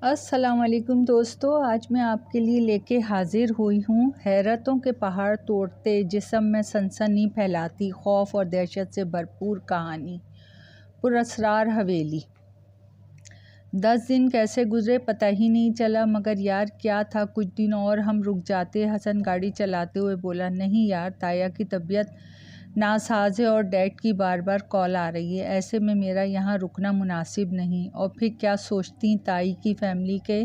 अस्सलाम वालेकुम दोस्तों, आज मैं आपके लिए लेके हाजिर हुई हूँ हैरतों के पहाड़ तोड़ते जिस्म में सनसनी फैलाती खौफ और दहशत से भरपूर कहानी पुरअसरार हवेली। 10 दिन कैसे गुजरे पता ही नहीं चला, मगर यार क्या था, कुछ दिन और हम रुक जाते। हसन गाड़ी चलाते हुए बोला, नहीं यार, ताया की तबीयत नासाज है और डैड की बार बार कॉल आ रही है, ऐसे में मेरा यहाँ रुकना मुनासिब नहीं। और फिर क्या सोचती ताई की फैमिली के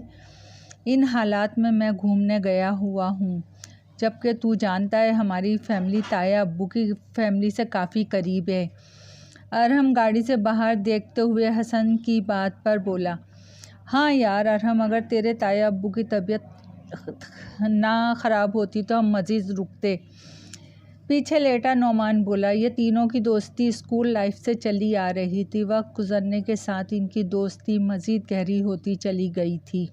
इन हालात में मैं घूमने गया हुआ हूँ, जबकि तू जानता है हमारी फैमिली ताया अब्बू की फैमिली से काफ़ी करीब है। अरहम गाड़ी से बाहर देखते हुए हसन की बात पर बोला, हाँ यार अरहम, अगर तेरे ताया अब्बू की तबीयत ना ख़राब होती तो हम मज़ीद रुकते। पीछे लेटा नौमान बोला, ये तीनों की दोस्ती स्कूल लाइफ से चली आ रही थी। वक्त गुजरने के साथ इनकी दोस्ती मज़ीद गहरी होती चली गई थी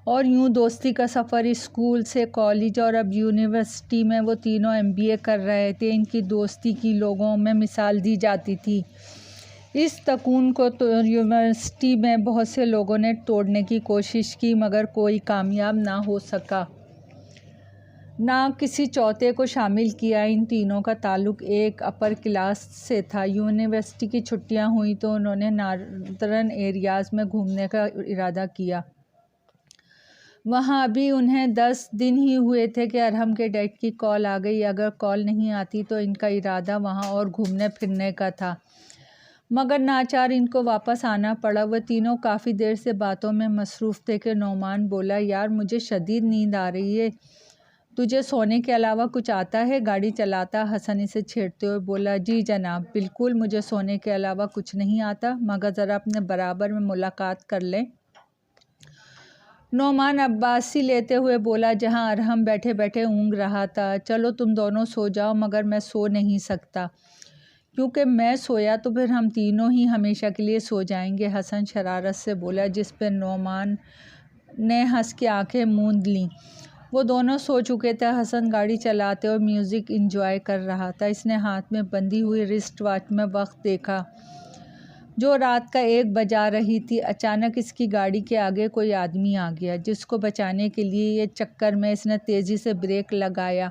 और यूं दोस्ती का सफ़र स्कूल से कॉलेज और अब यूनिवर्सिटी में वो तीनों MBA कर रहे थे। इनकी दोस्ती की लोगों में मिसाल दी जाती थी। इस तकून को तो यूनिवर्सिटी में बहुत से लोगों ने तोड़ने की कोशिश की, मगर कोई कामयाब ना हो सका, ना किसी चौथे को शामिल किया। इन तीनों का ताल्लुक़ एक अपर क्लास से था। यूनिवर्सिटी की छुट्टियां हुई तो उन्होंने नॉर्दर्न एरियाज़ में घूमने का इरादा किया। वहाँ अभी उन्हें 10 दिन ही हुए थे कि अरहम के डैड की कॉल आ गई। अगर कॉल नहीं आती तो इनका इरादा वहाँ और घूमने फिरने का था, मगर नाचार इनको वापस आना पड़ा। वह तीनों काफ़ी देर से बातों में मसरूफ़ थे कि नौमान बोला, यार मुझे शदीद नींद आ रही है, तुझे सोने के अलावा कुछ आता है? गाड़ी चलाता हसन इसे छेड़ते हुए बोला, जी जनाब, बिल्कुल मुझे सोने के अलावा कुछ नहीं आता, मगर ज़रा अपने बराबर में मुलाकात कर लें। नौमान अब्बासी लेते हुए बोला, जहाँ अरहम बैठे बैठे ऊँग रहा था, चलो तुम दोनों सो जाओ, मगर मैं सो नहीं सकता, क्योंकि मैं सोया तो फिर हम तीनों ही हमेशा के लिए सो जाएंगे। हसन शरारत से बोला, जिस पर नौमान ने हंस के आंखें मूंद लीं। वो दोनों सो चुके थे। हसन गाड़ी चलाते और म्यूज़िक एंजॉय कर रहा था। इसने हाथ में बंधी हुई रिस्ट वॉच में वक्त देखा जो रात का 1 बजा रही थी। अचानक इसकी गाड़ी के आगे कोई आदमी आ गया, जिसको बचाने के लिए ये चक्कर में इसने तेज़ी से ब्रेक लगाया।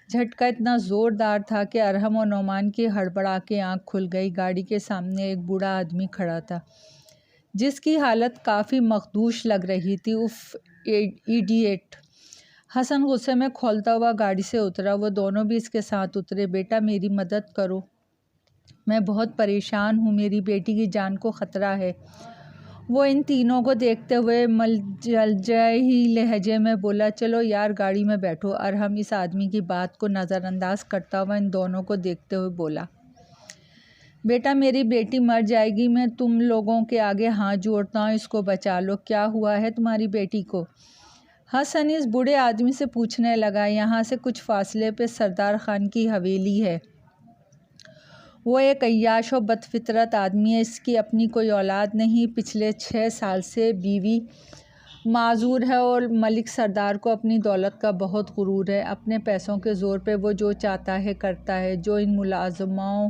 झटका इतना ज़ोरदार था कि अरहम और नौमान की हड़बड़ा के आँख खुल गई। गाड़ी के सामने एक बूढ़ा आदमी खड़ा था, जिसकी हालत काफ़ी मखदूश लग रही थी। उफ इडियट! हसन गुस्से में खौलता हुआ गाड़ी से उतरा। वो दोनों भी इसके साथ उतरे। बेटा मेरी मदद करो, मैं बहुत परेशान हूँ, मेरी बेटी की जान को ख़तरा है। वो इन तीनों को देखते हुए मलजई लहजे में बोला, चलो यार गाड़ी में बैठो। अरहम इस आदमी की बात को नज़रअंदाज करता हुआ इन दोनों को देखते हुए बोला, बेटा मेरी बेटी मर जाएगी, मैं तुम लोगों के आगे हाथ जोड़ता हूँ, इसको बचा लो। क्या हुआ है तुम्हारी बेटी को? हसन इस बूढ़े आदमी से पूछने लगा। यहाँ से कुछ फासले पे सरदार खान की हवेली है। वो एक अय्याश और बदफितरत आदमी है। इसकी अपनी कोई औलाद नहीं। पिछले 6 साल से बीवी माजूर है और मलिक सरदार को अपनी दौलत का बहुत गुरूर है। अपने पैसों के ज़ोर पे वो जो चाहता है करता है। जो इन मुलाजमाओं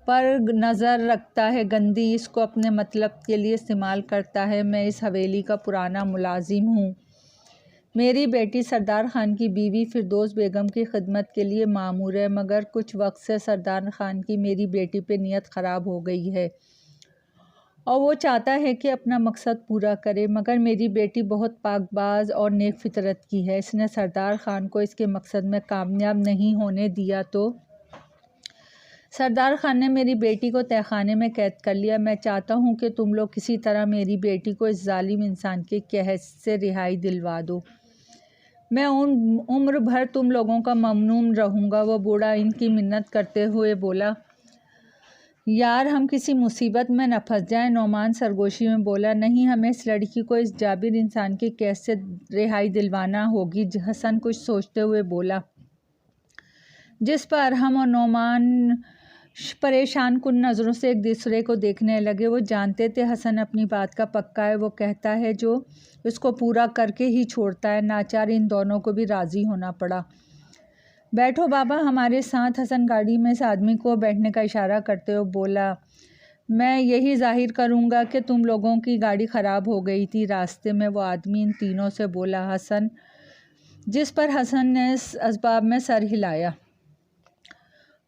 पर नज़र रखता है, गंदी, इसको अपने मतलब के लिए इस्तेमाल करता है। मैं इस हवेली का पुराना मुलाजिम हूँ। मेरी बेटी सरदार खान की बीवी फिरदौस बेगम की खिदमत के लिए मामूर है, मगर कुछ वक्त से सरदार खान की मेरी बेटी पे नीयत ख़राब हो गई है और वो चाहता है कि अपना मकसद पूरा करे। मगर मेरी बेटी बहुत पाकबाज और नेक फितरत की है। इसने सरदार खान को इसके मकसद में कामयाब नहीं होने दिया तो सरदार खान ने मेरी बेटी को तहखाने में कैद कर लिया। मैं चाहता हूँ कि तुम लोग किसी तरह मेरी बेटी को इस जालिम इंसान के कहर से रिहाई दिलवा दो। मैं उम्र भर तुम लोगों का ममनून रहूँगा। वो बूढ़ा इनकी मिन्नत करते हुए बोला, यार हम किसी मुसीबत में न फंस जाएं। नौमान सरगोशी में बोला, नहीं, हमें इस लड़की को इस जाबिर इंसान के कैद से रिहाई दिलवाना होगी। हसन कुछ सोचते हुए बोला, जिस पर अरहम और नौमान परेशान कुन नज़रों से एक दूसरे को देखने लगे। वो जानते थे हसन अपनी बात का पक्का है। वो कहता है जो इसको पूरा करके ही छोड़ता है। नाचार इन दोनों को भी राज़ी होना पड़ा। बैठो बाबा हमारे साथ। हसन गाड़ी में इस आदमी को बैठने का इशारा करते हुए बोला, मैं यही जाहिर करूँगा कि तुम लोगों की गाड़ी ख़राब हो गई थी। रास्ते में वो आदमी इन तीनों से बोला हसन, जिस पर हसन ने असबाब में सर हिलाया।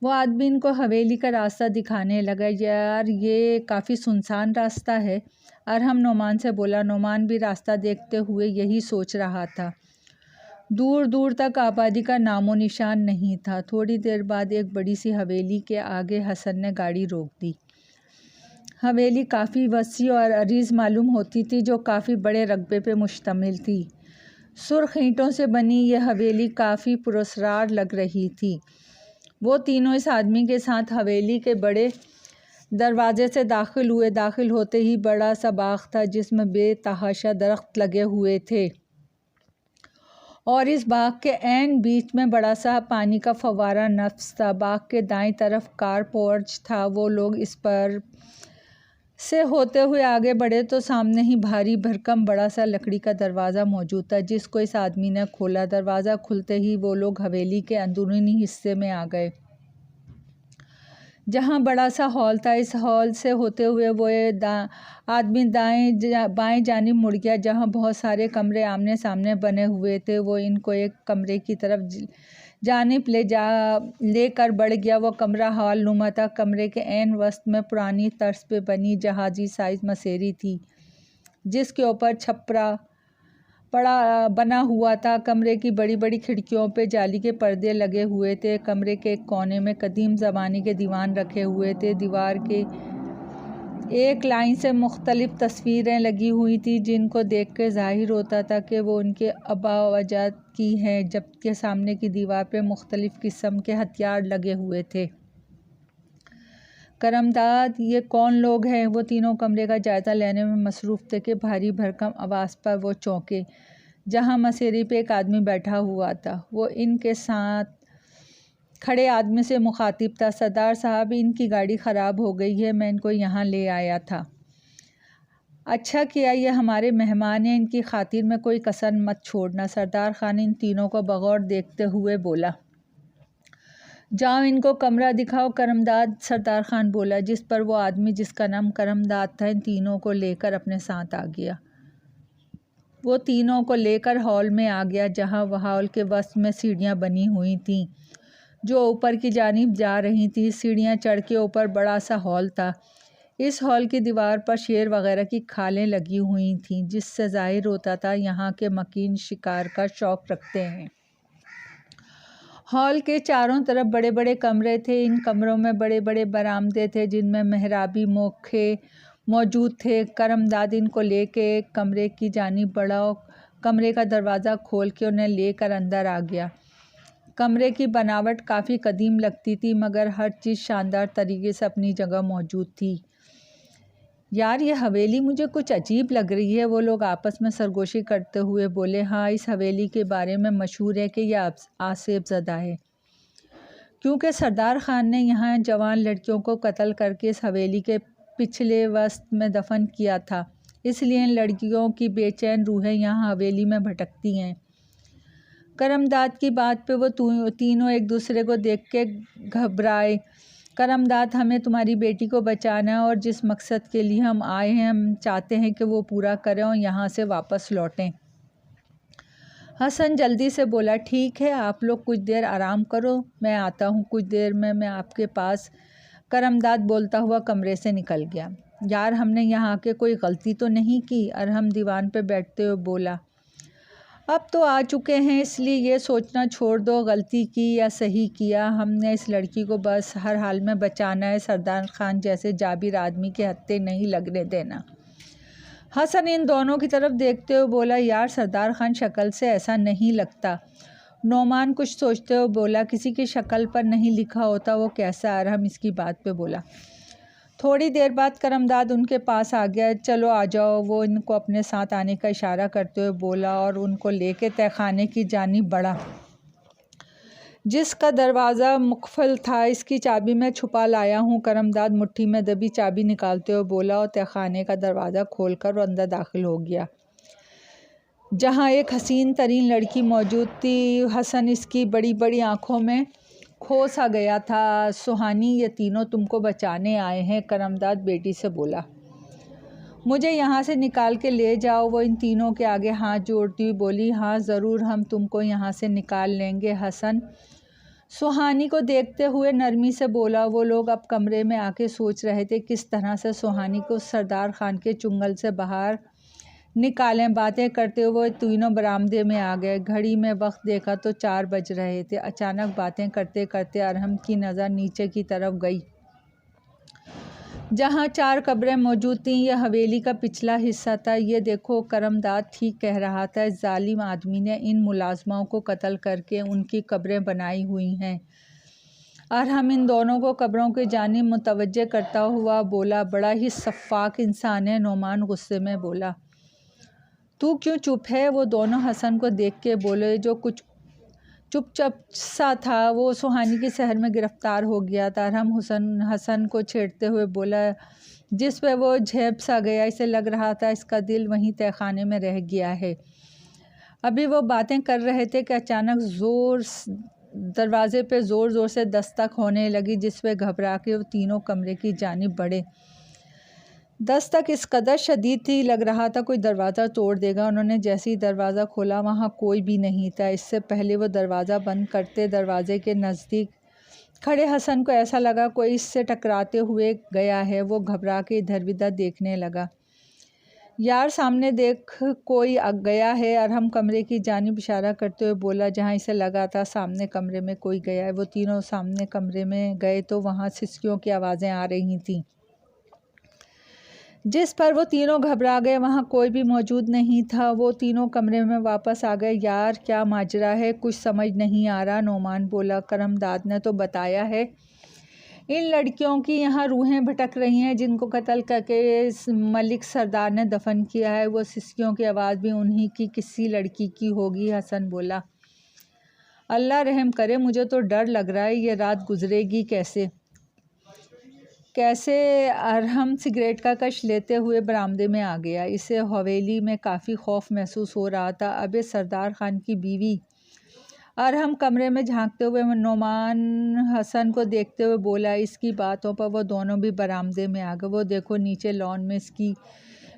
वो आदमी इनको हवेली का रास्ता दिखाने लगा। यार ये काफ़ी सुनसान रास्ता है। अरहम नोमान से बोला। नोमान भी रास्ता देखते हुए यही सोच रहा था। दूर दूर तक आबादी का नामो निशान नहीं था। थोड़ी देर बाद एक बड़ी सी हवेली के आगे हसन ने गाड़ी रोक दी। हवेली काफ़ी वसी और अरीज़ मालूम होती थी, जो काफ़ी बड़े रकबे पे मुश्तमिल थी। सुर्ख ईंटों से बनी यह हवेली काफ़ी पुरस्कार लग रही थी। वो तीनों इस आदमी के साथ हवेली के बड़े दरवाजे से दाखिल हुए। दाखिल होते ही बड़ा सा बाग था, जिसमें बेतहाशा दरख्त लगे हुए थे, और इस बाग के ऐन बीच में बड़ा सा पानी का फव्वारा नफ्स था। बाग के दाईं तरफ कार पोर्च था। वो लोग इस पर से होते हुए आगे बढ़े तो सामने ही भारी भरकम बड़ा सा लकड़ी का दरवाज़ा मौजूद था, जिसको इस आदमी ने खोला। दरवाज़ा खुलते ही वो लोग हवेली के अंदरूनी हिस्से में आ गए, जहाँ बड़ा सा हॉल था। इस हॉल से होते हुए वो आदमी बाएं जानिब मुड़ गया, जहाँ बहुत सारे कमरे आमने सामने बने हुए थे। वो इनको एक कमरे की तरफ जानिब लेकर बढ़ गया। वो कमरा हॉल नुमा था। कमरे के ऐन वस्त में पुरानी तर्ज पे बनी जहाजी साइज मसेरी थी, जिसके ऊपर छपरा बना हुआ था। कमरे की बड़ी बड़ी खिड़कियों पे जाली के पर्दे लगे हुए थे। कमरे के एक कोने में कदीम ज़माने के दीवान रखे हुए थे। दीवार के एक लाइन से मुख्तलिफ तस्वीरें लगी हुई थी, जिनको देख के ज़ाहिर होता था कि वो उनके आबा व अजदाद की हैं, जबकि सामने की दीवार पे मुख्तलिफ किस्म के हथियार लगे हुए थे। करमदाद, ये कौन लोग हैं? वो तीनों कमरे का जायज़ा लेने में मसरूफ़ थे कि भारी भरकम आवाज़ पर वो चौंके, जहाँ मसेरी पे एक आदमी बैठा हुआ था। वो इनके साथ खड़े आदमी से मुखातिब था। सरदार साहब, इनकी गाड़ी ख़राब हो गई है, मैं इनको यहाँ ले आया था। अच्छा किया, ये हमारे मेहमान हैं, इनकी खातिर में कोई कसर मत छोड़ना। सरदार खान इन तीनों को बगौर देखते हुए बोला। जाओ इनको कमरा दिखाओ करमदाद, सरदार खान बोला, जिस पर वो आदमी जिसका नाम करमदाद था इन तीनों को लेकर अपने साथ आ गया। वो तीनों को लेकर हॉल में आ गया, जहाँ वह हॉल के वस्त में सीढ़ियाँ बनी हुई थीं, जो ऊपर की जानिब जा रही थी। सीढ़ियाँ चढ़ के ऊपर बड़ा सा हॉल था। इस हॉल की दीवार पर शेर वगैरह की खालें लगी हुई थीं, जिससे ज़ाहिर होता था यहाँ के मकीन शिकार का शौक़ रखते हैं। हॉल के चारों तरफ बड़े बड़े कमरे थे। इन कमरों में बड़े बड़े बरामदे थे, जिनमें मेहराबी मोखे मौजूद थे। करमदाद इनको लेके एक कमरे की जानिब बढ़ा। कमरे का दरवाज़ा खोल के उन्हें लेकर अंदर आ गया। कमरे की बनावट काफ़ी कदीम लगती थी, मगर हर चीज़ शानदार तरीके से अपनी जगह मौजूद थी। यार, ये हवेली मुझे कुछ अजीब लग रही है, वो लोग आपस में सरगोशी करते हुए बोले। हाँ, इस हवेली के बारे में मशहूर है कि यह आसेब ज़दा है, क्योंकि सरदार ख़ान ने यहाँ जवान लड़कियों को कत्ल करके इस हवेली के पिछले वस्त में दफन किया था। इसलिए इन लड़कियों की बेचैन रूहें यहाँ हवेली में भटकती हैं। करमदाद की बात पे वो तीनों एक दूसरे को देख के घबराए। करमदाद, हमें तुम्हारी बेटी को बचाना है, और जिस मकसद के लिए हम आए हैं, हम चाहते हैं कि वो पूरा करें और यहाँ से वापस लौटें। हसन जल्दी से बोला, ठीक है, आप लोग कुछ देर आराम करो, मैं आता हूँ कुछ देर में मैं आपके पास। करमदाद बोलता हुआ कमरे से निकल गया। यार, हमने यहाँ आके कोई गलती तो नहीं की? अरहम दीवान पे बैठते हुए बोला। अब तो आ चुके हैं, इसलिए ये सोचना छोड़ दो गलती की या सही किया। हमने इस लड़की को बस हर हाल में बचाना है। सरदार खान जैसे जाबिर आदमी के हत्थे नहीं लगने देना। हसन इन दोनों की तरफ देखते हुए बोला, यार, सरदार खान शक्ल से ऐसा नहीं लगता। नोमान कुछ सोचते हुए बोला, किसी की शक्ल पर नहीं लिखा होता वो कैसा? अरहम इसकी बात पे बोला। थोड़ी देर बाद करमदाद उनके पास आ गया। चलो आ जाओ, वो इनको अपने साथ आने का इशारा करते हुए बोला, और उनको लेके तहखाने की जानिब बढ़ा, जिसका दरवाज़ा मुक़फ़ल था। इसकी चाबी मैं छुपा लाया हूँ। करमदाद मुट्ठी में दबी चाबी निकालते हुए बोला, और तहखाने का दरवाज़ा खोलकर वो अंदर दाखिल हो गया, जहाँ एक हसीन तरीन लड़की मौजूद थी। हसन इसकी बड़ी बड़ी आँखों में खो सा गया था। सुहानी, ये तीनों तुमको बचाने आए हैं, करमदाद बेटी से बोला। मुझे यहाँ से निकाल के ले जाओ। वो इन तीनों के आगे हाथ जोड़ती हुई बोली, हाँ ज़रूर, हम तुमको यहाँ से निकाल लेंगे। हसन सुहानी को देखते हुए नरमी से बोला। वो लोग अब कमरे में आके सोच रहे थे किस तरह से सुहानी को सरदार खान के चुंगल से बाहर निकालें। बातें करते हुए तीनों बरामदे में आ गए। घड़ी में वक्त देखा तो 4 बज रहे थे। अचानक बातें करते करते अरहम की नज़र नीचे की तरफ गई, जहाँ 4 कब्रें मौजूद थीं। यह हवेली का पिछला हिस्सा था। ये देखो, करमदाद ठीक कह रहा था, इस जालिम आदमी ने इन मुलाजमाओं को कत्ल करके उनकी कब्रें बनाई हुई हैं। अरहम इन दोनों को कब्रों की जानिब मुतवज्जे करता हुआ बोला, बड़ा ही सफ़ाक इंसान है। नोमान गुस्से में बोला, तू क्यों चुप है? वो दोनों हसन को देख के बोले, जो कुछ चुपचाप सा था वो सुहानी के शहर में गिरफ्तार हो गया था। अरहम हसन को छेड़ते हुए बोला, जिस पे वो झेप सा गया, इसे लग रहा था इसका दिल वहीं तहखाने में रह गया है। अभी वो बातें कर रहे थे कि अचानक दरवाजे पे ज़ोर ज़ोर से दस्तक होने लगी, जिस पे घबरा के वो तीनों कमरे की जानिब बढ़े। दस्तक इस कदर शदीद थी, लग रहा था कोई दरवाज़ा तोड़ देगा। उन्होंने जैसे ही दरवाज़ा खोला, वहाँ कोई भी नहीं था। इससे पहले वो दरवाज़ा बंद करते दरवाजे के नज़दीक खड़े हसन को ऐसा लगा कोई इससे टकराते हुए गया है। वो घबरा के इधर उधर देखने लगा। यार, सामने देख, कोई गया है। अरहम कमरे की जानिब इशारा करते हुए बोला, जहाँ इसे लगा था सामने कमरे में कोई गया है। वो तीनों सामने कमरे में गए तो वहाँ सिसकियों की आवाज़ें आ रही थीं, जिस पर वो तीनों घबरा गए। वहाँ कोई भी मौजूद नहीं था। वो तीनों कमरे में वापस आ गए। यार, क्या माजरा है? कुछ समझ नहीं आ रहा। नोमान बोला, करमदाद ने तो बताया है, इन लड़कियों की यहाँ रूहें भटक रही हैं, जिनको कत्ल करके मलिक सरदार ने दफन किया है। वो सिसकियों की आवाज़ भी उन्हीं की किसी लड़की की होगी। हसन बोला, अल्लाह रहम करे, मुझे तो डर लग रहा है, ये रात गुजरेगी कैसे? अरहम सिगरेट का कश लेते हुए बरामदे में आ गया। इसे हवेली में काफ़ी खौफ महसूस हो रहा था। अब सरदार खान की बीवी। अरहम कमरे में झांकते हुए नोमान हसन को देखते हुए बोला। इसकी बातों पर वो दोनों भी बरामदे में आ गए। वो देखो, नीचे लॉन में इसकी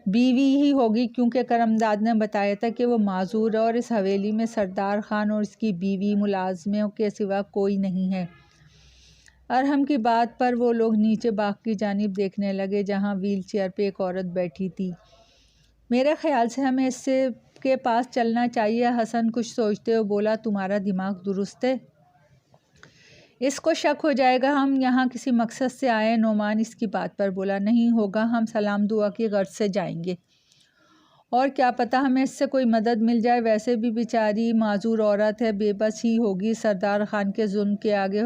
बीवी ही होगी, क्योंकि करमदाद ने बताया था कि वो माजूर है और इस हवेली में सरदार खान और इसकी बीवी मुलाजमों के सिवा कोई नहीं है। अरहम की बात पर वो लोग नीचे बाग की जानिब देखने लगे, जहाँ व्हील चेयर पर एक औरत बैठी थी। मेरे ख्याल से हमें इससे के पास चलना चाहिए। हसन कुछ सोचते हुए बोला, तुम्हारा दिमाग दुरुस्त है? इसको शक हो जाएगा हम यहाँ किसी मकसद से आए। नोमान इसकी बात पर बोला, नहीं होगा, हम सलाम दुआ की गर्ज से जाएंगे, और क्या पता हमें इससे कोई मदद मिल जाए। वैसे भी बेचारी माजूर औरत है, बेबस ही होगी सरदार खान के जुल्म के आगे।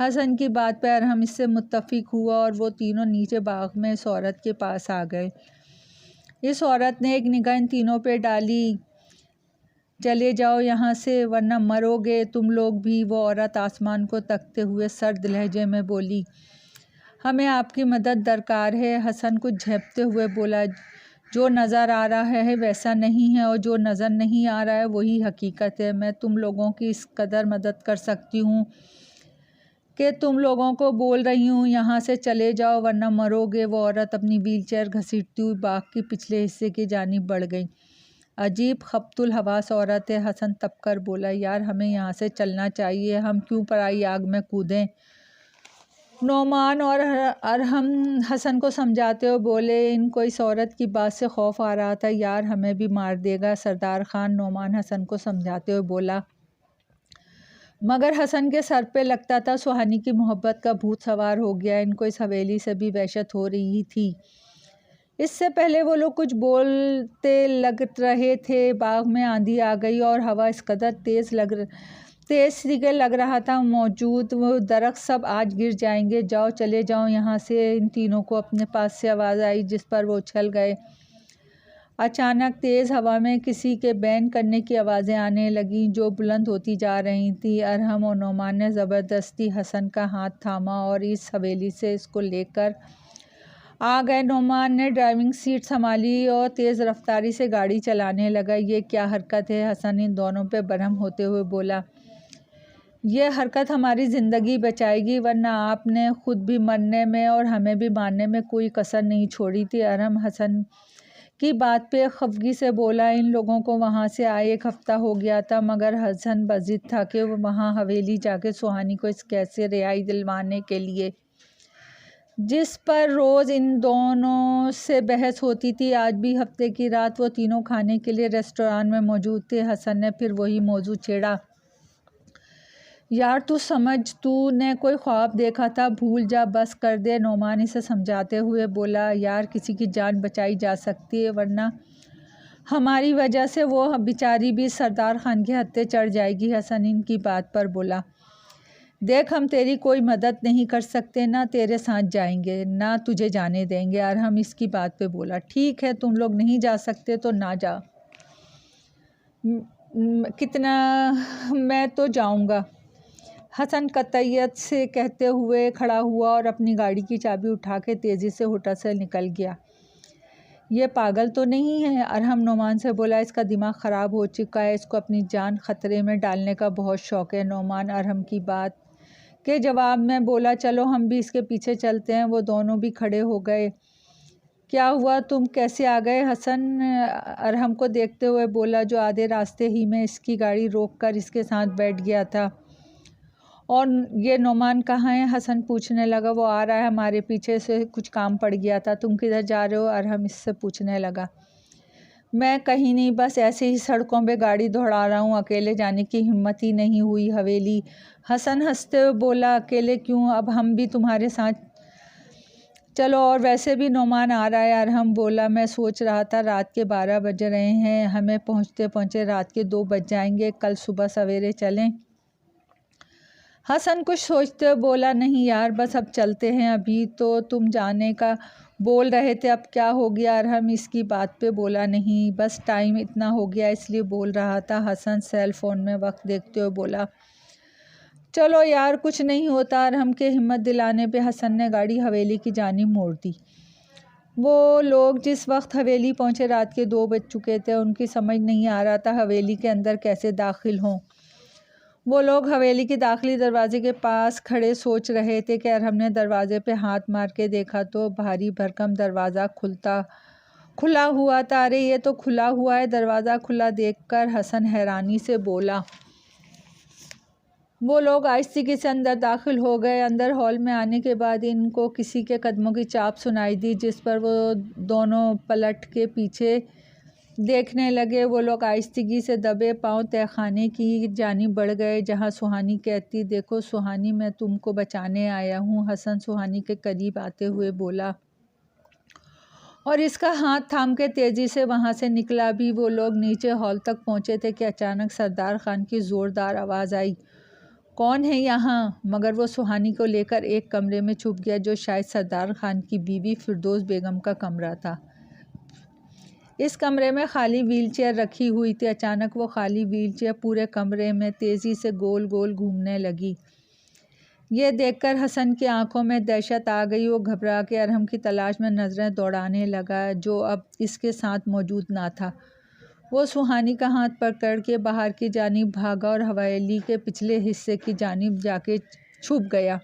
हसन की बात पर हम इससे मुत्तफिक हुआ और वो तीनों नीचे बाग में इस औरत के पास आ गए। इस औरत ने एक निगाह इन तीनों पे डाली, चले जाओ यहाँ से वरना मरोगे तुम लोग भी। वो औरत आसमान को तकते हुए सर्द लहजे में बोली, हमें आपकी मदद दरकार है। हसन कुछ झेपते हुए बोला, जो नज़र आ रहा है वैसा नहीं है, और जो नज़र नहीं आ रहा है वही हकीकत है। मैं तुम लोगों की इस कदर मदद कर सकती हूँ कि तुम लोगों को बोल रही हूँ, यहाँ से चले जाओ वरना मरोगे। वो औरत अपनी व्हीलचेयर घसीटती हुई बाग के पिछले हिस्से की जानिब बढ़ गई। अजीब खब्तुल हवास औरत है। हसन तपकर बोला, यार, हमें यहाँ से चलना चाहिए, हम क्यों पराई आग में कूदें? नोमान और अरहम हसन को समझाते हुए बोले, इनको इस औरत की बात से खौफ आ रहा था, यार हमें भी मार देगा सरदार खान। नोमान हसन को समझाते हुए बोला, मगर हसन के सर पे लगता था सुहानी की मोहब्बत का भूत सवार हो गया। इनको इस हवेली से भी वहशत हो रही थी। इससे पहले वो लोग कुछ बोलते लग रहे थे, बाग में आंधी आ गई और हवा इस कदर तेज़ थी कि लग रहा था मौजूद वो दरख्त सब आज गिर जाएंगे। जाओ, चले जाओ यहाँ से। इन तीनों को अपने पास से आवाज़ आई, जिस पर वो उछल गए। अचानक तेज़ हवा में किसी के बैन करने की आवाज़ें आने लगीं, जो बुलंद होती जा रही थी। अरहम और नोमान ने ज़बरदस्ती हसन का हाथ थामा और इस हवेली से इसको लेकर आ गए। नोमान ने ड्राइविंग सीट संभाली और तेज़ रफ्तारी से गाड़ी चलाने लगा। ये क्या हरकत है? हसन इन दोनों पे बरहम होते हुए बोला, ये हरकत हमारी ज़िंदगी बचाएगी, वरना आपने ख़ुद भी मरने में और हमें भी मारने में कोई कसर नहीं छोड़ी थी। अरहम हसन की बात पे खफगी से बोला, इन लोगों को वहाँ से आए 1 हफ़्ता हो गया था, मगर हसन बज़िद था कि वो वहाँ हवेली जाके सुहानी को इस कैद से रिहाई दिलवाने के लिए, जिस पर रोज़ इन दोनों से बहस होती थी, आज भी हफ्ते की रात वो तीनों खाने के लिए रेस्टोरेंट में मौजूद थे। हसन ने फिर वही मौजू छेड़ा, यार तू समझ, तूने कोई ख्वाब देखा था, भूल जा, बस कर दे। नोमान इसे समझाते हुए बोला, यार किसी की जान बचाई जा सकती है, वरना हमारी वजह से वो बेचारी भी सरदार खान के हत्थे चढ़ जाएगी। हसन इनकी बात पर बोला, देख हम तेरी कोई मदद नहीं कर सकते, ना तेरे साथ जाएंगे, ना तुझे जाने देंगे। और हम इसकी बात पे बोला, ठीक है तुम लोग नहीं जा सकते तो ना जा, कितना मैं तो जाऊंगा। हसन कतईयत से कहते हुए खड़ा हुआ और अपनी गाड़ी की चाबी उठा के तेज़ी से होटल से निकल गया। ये पागल तो नहीं है? अरहम नोमान से बोला, इसका दिमाग ख़राब हो चुका है, इसको अपनी जान ख़तरे में डालने का बहुत शौक़ है। नोमान अरहम की बात के जवाब में बोला, चलो हम भी इसके पीछे चलते हैं। वो दोनों भी खड़े हो गए। क्या हुआ, तुम कैसे आ गए? हसन अरहम को देखते हुए बोला, जो आधे रास्ते ही में इसकी गाड़ी रोककर इसके साथ बैठ गया था। और ये नोमान कहाँ है? हसन पूछने लगा। वो आ रहा है, हमारे पीछे से कुछ काम पड़ गया था। तुम किधर जा रहे हो? अरहम इससे पूछने लगा। मैं कहीं नहीं, बस ऐसे ही सड़कों पे गाड़ी दौड़ा रहा हूँ, अकेले जाने की हिम्मत ही नहीं हुई हवेली। हसन हंसते हुए बोला, अकेले क्यों, अब हम भी तुम्हारे साथ चलो, और वैसे भी नोमान आ रहा है। अरहम बोला, मैं सोच रहा था रात के 12 बज रहे हैं, हमें पहुँचते पहुँचे रात के 2 बज जाएंगे, कल सुबह सवेरे चलें। हसन कुछ सोचते हुए बोला, नहीं यार बस अब चलते हैं, अभी तो तुम जाने का बोल रहे थे, अब क्या हो गया? अरहम इसकी बात पे बोला, नहीं बस टाइम इतना हो गया इसलिए बोल रहा था। हसन सेल फ़ोन में वक्त देखते हुए बोला, चलो यार कुछ नहीं होता। अरहम के हिम्मत दिलाने पे हसन ने गाड़ी हवेली की जानिब मोड़ दी। वो लोग जिस वक्त हवेली पहुँचे रात के 2 बज चुके थे। उनकी समझ नहीं आ रहा था हवेली के अंदर कैसे दाखिल हों। वो लोग हवेली के दाखिली दरवाजे के पास खड़े सोच रहे थे कि अरहम ने दरवाजे पे हाथ मार के देखा तो भारी भरकम दरवाज़ा खुला हुआ था। अरे ये तो खुला हुआ है। दरवाज़ा खुला देखकर हसन हैरानी से बोला। वो लोग आहिस्ते से अंदर दाखिल हो गए। अंदर हॉल में आने के बाद इनको किसी के कदमों की चाप सुनाई दी, जिस पर वो दोनों पलट के पीछे देखने लगे। वो लोग आहिस्तगी से दबे पांव तहखाने की जानिब बढ़ गए, जहां सुहानी कहती, देखो सुहानी, मैं तुमको बचाने आया हूं। हसन सुहानी के करीब आते हुए बोला और इसका हाथ थाम के तेज़ी से वहां से निकला भी। वो लोग नीचे हॉल तक पहुंचे थे कि अचानक सरदार खान की ज़ोरदार आवाज़ आई, कौन है यहाँ? मगर वो सुहानी को लेकर एक कमरे में छुप गया, जो शायद सरदार खान की बीवी फिरदौस बेगम का कमरा था। इस कमरे में खाली व्हीलचेयर रखी हुई थी। अचानक वो खाली व्हीलचेयर पूरे कमरे में तेज़ी से गोल गोल घूमने लगी। ये देखकर हसन की आंखों में दहशत आ गई। वो घबरा के अरहम की तलाश में नज़रें दौड़ाने लगा, जो अब इसके साथ मौजूद ना था। वो सुहानी का हाथ पकड़ के बाहर की जानिब भागा और हवेली के पिछले हिस्से की जानिब जाके छुप गया।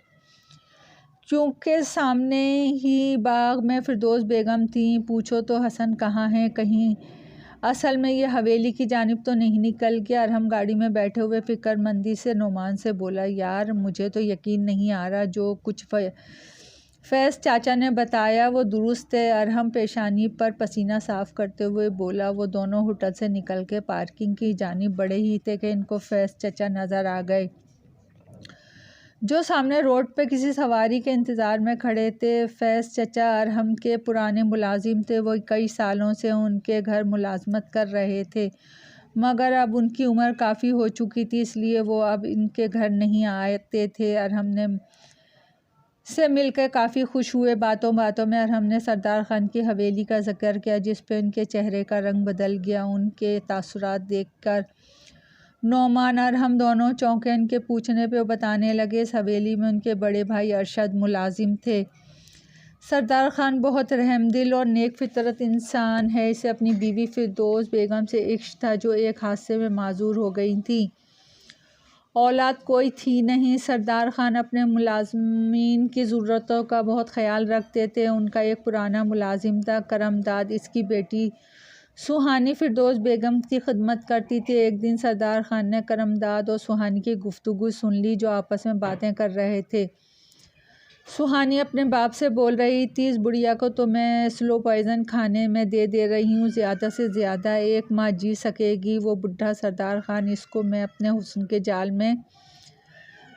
क्योंकि सामने ही बाग में फिरदौस बेगम थी। पूछो तो हसन कहाँ है, कहीं असल में ये हवेली की जानिब तो नहीं निकल गया? अरहम गाड़ी में बैठे हुए फिक्रमंदी से नोमान से बोला, यार मुझे तो यकीन नहीं आ रहा, जो कुछ फैज़ चाचा ने बताया वो दुरुस्त है। अरहम पेशानी पर पसीना साफ़ करते हुए बोला। वो दोनों होटल से निकल के पार्किंग की जानिब बढ़े ही थे कि इनको फैज़ चाचा नज़र आ गए, जो सामने रोड पे किसी सवारी के इंतज़ार में खड़े थे। फैज़ चचा अरहम के पुराने मुलाजिम थे। वो कई सालों से उनके घर मुलाजमत कर रहे थे, मगर अब उनकी उम्र काफ़ी हो चुकी थी, इसलिए वो अब इनके घर नहीं आते थे। अरहम ने से मिलकर काफ़ी खुश हुए। बातों बातों में अरहम ने सरदार खान की हवेली का जिक्र किया, जिस पे उनके चेहरे का रंग बदल गया। उनके तासुरात देखकर नोमान और हम दोनों चौंके। इनके पूछने पे वो बताने लगे, इस हवेली में उनके बड़े भाई अरशद मुलाजिम थे। सरदार खान बहुत रहमदिल और नेक फितरत इंसान है। इसे अपनी बीवी फिरदौस बेगम से इश्क था, जो एक हादसे में माजूर हो गई थी, औलाद कोई थी नहीं। सरदार खान अपने मुलाजमीन की ज़रूरतों का बहुत ख्याल रखते थे। उनका एक पुराना मुलाजिम था करमदाद, इसकी बेटी सुहानी फिरदौस बेगम की खिदमत करती थी। एक दिन सरदार खान ने करमदाद और सुहानी की गुफ्तगू सुन ली, जो आपस में बातें कर रहे थे। सुहानी अपने बाप से बोल रही थी, इस बुढ़िया को तो मैं स्लो पॉइज़न खाने में दे रही हूँ, ज़्यादा से ज़्यादा 1 माह जी सकेगी वो बुढ़ा सरदार खान। इसको मैं अपने हुस्न के जाल में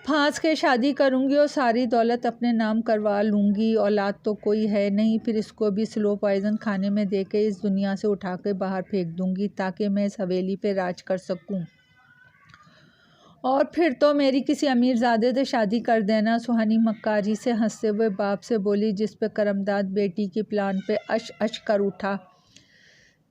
फांस के शादी करूँगी और सारी दौलत अपने नाम करवा लूँगी। औलाद तो कोई है नहीं, फिर इसको भी स्लो पॉइज़न खाने में दे के इस दुनिया से उठा के बाहर फेंक दूँगी, ताकि मैं इस हवेली पे राज कर सकूँ। और फिर तो मेरी किसी अमीरजादे से शादी कर देना। सुहानी मक्कारी से हंसते हुए बाप से बोली, जिस पे करमदाद बेटी की प्लान पे अश कर उठा।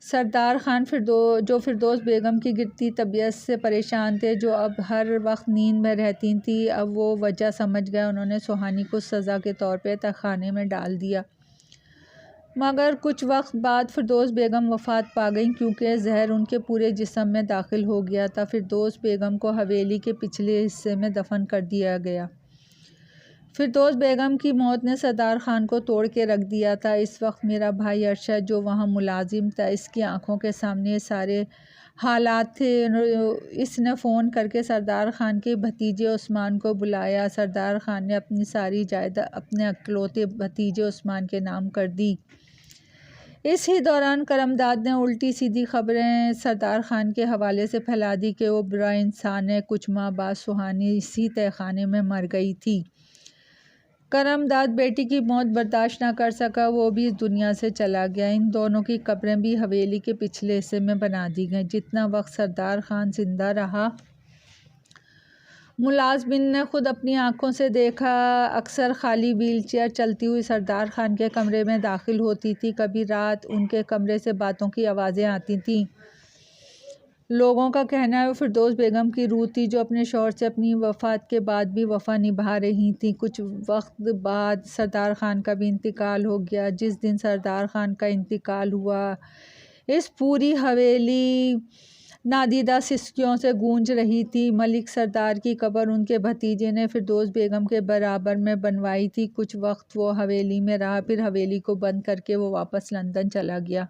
सरदार खान जो फिरदौस बेगम की गिरती तबीयत से परेशान थे, जो अब हर वक्त नींद में रहती थी, अब वो वजह समझ गए। उन्होंने सुहानी को सज़ा के तौर पे तहखाने में डाल दिया। मगर कुछ वक्त बाद फिरदौस बेगम वफ़ात पा गईं, क्योंकि जहर उनके पूरे जिस्म में दाखिल हो गया था। फिरदौस बेगम को हवेली के पिछले हिस्से में दफन कर दिया गया। फिरदौस बेगम की मौत ने सरदार खान को तोड़ के रख दिया था। इस वक्त मेरा भाई अरशद, जो वहाँ मुलाजिम था, इसकी आंखों के सामने सारे हालात थे। इसने फ़ोन करके सरदार खान के भतीजे उस्मान को बुलाया। सरदार खान ने अपनी सारी जायदाद अपने इकलौते भतीजे उस्मान के नाम कर दी। इसी दौरान करमदाद ने उल्टी सीधी खबरें सरदार खान के हवाले से फैला दी कि वो बुरा इंसान है। कुछ माह बाद सुहानी इसी तहखाने में मर गई थी। करमदाद बेटी की मौत बर्दाश्त न कर सका, वो भी इस दुनिया से चला गया। इन दोनों की कब्रें भी हवेली के पिछले हिस्से में बना दी गईं। जितना वक्त सरदार खान जिंदा रहा, मुलाजमिन ने खुद अपनी आंखों से देखा। अक्सर खाली व्हीलचेयर चलती हुई सरदार खान के कमरे में दाखिल होती थी। कभी रात उनके कमरे से बातों की आवाज़ें आती थीं। लोगों का कहना है वो फिरदौस बेगम की रूह थी, जो अपने शौहर से अपनी वफ़ात के बाद भी वफ़ा निभा रही थी। कुछ वक्त बाद सरदार खान का भी इंतकाल हो गया। जिस दिन सरदार खान का इंतकाल हुआ, इस पूरी हवेली नादीदा सिसकियों से गूंज रही थी। मलिक सरदार की कब्र उनके भतीजे ने फिरदौस बेगम के बराबर में बनवाई थी। कुछ वक्त वो हवेली में रहा, फिर हवेली को बंद करके वो वापस लंदन चला गया,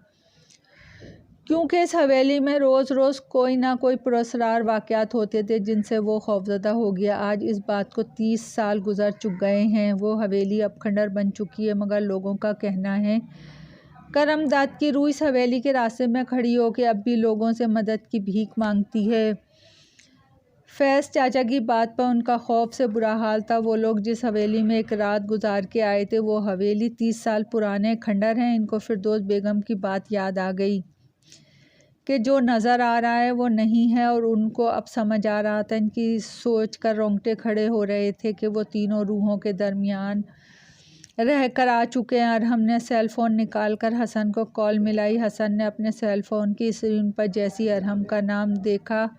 क्योंकि इस हवेली में रोज़ रोज़ कोई ना कोई पुरस्कार वाक़यात होते थे, जिनसे वो खौफज़दा हो गया। आज इस बात को 30 साल गुजर गए हैं। वो हवेली अब खंडर बन चुकी है, मगर लोगों का कहना है करमदाद की रूह इस हवेली के रास्ते में खड़ी होकर अब भी लोगों से मदद की भीख मांगती है। फैज़ चाचा की बात पर उनका खौफ से बुरा हाल था। वो लोग जिस हवेली में एक रात गुजार के आए थे, वो हवेली 30 साल पुराने खंडर हैं। इनको फिरदौस बेगम की बात याद आ गई कि जो नज़र आ रहा है वो नहीं है, और उनको अब समझ आ रहा था। इनकी सोच कर रोंगटे खड़े हो रहे थे कि वो तीनों रूहों के दरमियान रह कर आ चुके हैं। और हमने सेल फ़ोन निकाल कर हसन को कॉल मिलाई। हसन ने अपने सेल फ़ोन की स्क्रीन पर जैसी अरहम का नाम देखा,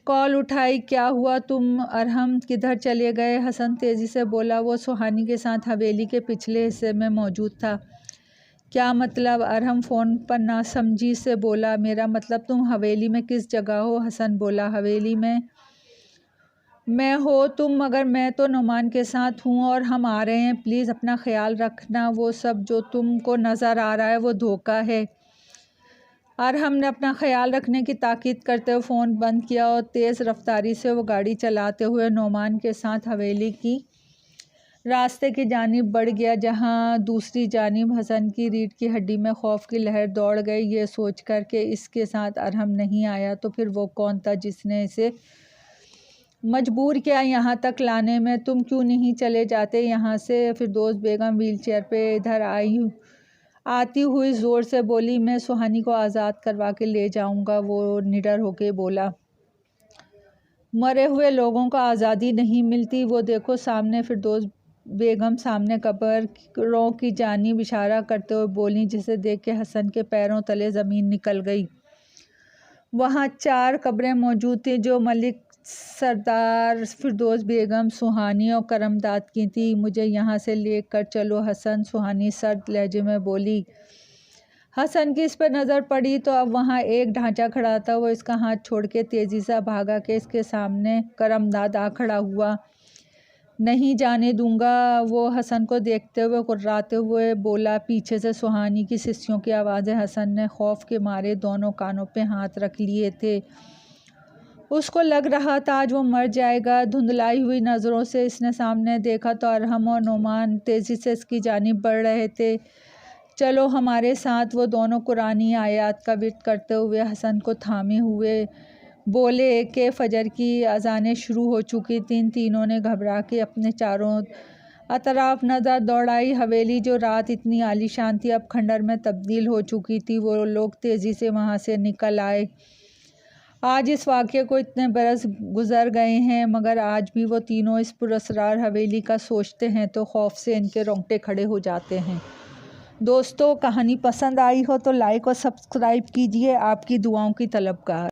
कॉल उठाई। क्या हुआ तुम? अरहम किधर चले गए? हसन तेज़ी से बोला, वो सुहानी के साथ हवेली के पिछले हिस्से में मौजूद था। क्या मतलब? अरहम फ़ोन पर नासमझी से बोला, मेरा मतलब तुम हवेली में किस जगह हो? हसन बोला, हवेली में मैं हो तुम? मगर मैं तो नुमान के साथ हूँ और हम आ रहे हैं। प्लीज़ अपना ख्याल रखना। वो सब जो तुमको नज़र आ रहा है वो धोखा है। अरहम ने अपना ख्याल रखने की ताकीद करते हुए फ़ोन बंद किया और तेज़ रफ्तारी से वो गाड़ी चलाते हुए नुमान के साथ हवेली की रास्ते की जानिब बढ़ गया, जहाँ दूसरी जानिब हसन की रीढ़ की हड्डी में खौफ की लहर दौड़ गई। ये सोच कर के इसके साथ अरहम नहीं आया तो फिर वो कौन था जिसने इसे मजबूर किया यहाँ तक लाने में? तुम क्यों नहीं चले जाते यहाँ से? फिरदौस बेगम व्हीलचेयर पे इधर आती हुई ज़ोर से बोली, मैं सुहानी को आज़ाद करवा के ले जाऊँगा। वो निडर होके बोला, मरे हुए लोगों को आज़ादी नहीं मिलती। वो देखो सामने। फिरदौस बेगम सामने कब्रों की जानिब इशारा करते हुए बोली, जिसे देख के हसन के पैरों तले ज़मीन निकल गई। वहाँ 4 कब्रें मौजूद थीं, जो मलिक सरदार, फिरदौस बेगम, सुहानी और करमदाद की थी। मुझे यहाँ से ले कर चलो हसन, सुहानी सर्द लहजे में बोली। हसन की इस पर नज़र पड़ी तो अब वहाँ एक ढांचा खड़ा था। वो इसका हाथ छोड़ के तेज़ी से भागा के इसके सामने करमदाद आ खड़ा हुआ। नहीं जाने दूंगा, वो हसन को देखते हुए कुर्राते हुए बोला। पीछे से सुहानी की सिस्सियों की आवाज़ें। हसन ने खौफ के मारे दोनों कानों पे हाथ रख लिए थे। उसको लग रहा था आज वो मर जाएगा। धुंधलाई हुई नज़रों से इसने सामने देखा तो अरहम और नोमान तेज़ी से इसकी जानिब बढ़ रहे थे। चलो हमारे साथ, वो दोनों कुरानी आयत का विर्द करते हुए हसन को थामे हुए बोले कि फजर की अजानें शुरू हो चुकी थीं। तीनों ने घबरा के अपने चारों अतराफ नज़र दौड़ाई। हवेली जो रात इतनी आलीशान थी अब खंडर में तब्दील हो चुकी थी। वो लोग तेज़ी से वहाँ से निकल आए। आज इस वाक़े को इतने बरस गुज़र गए हैं, मगर आज भी वो तीनों इस पुरअसरार हवेली का सोचते हैं तो खौफ से इनके रोंगटे खड़े हो जाते हैं। दोस्तों, कहानी पसंद आई हो तो लाइक और सब्सक्राइब कीजिए। आपकी दुआओं की तलबगार।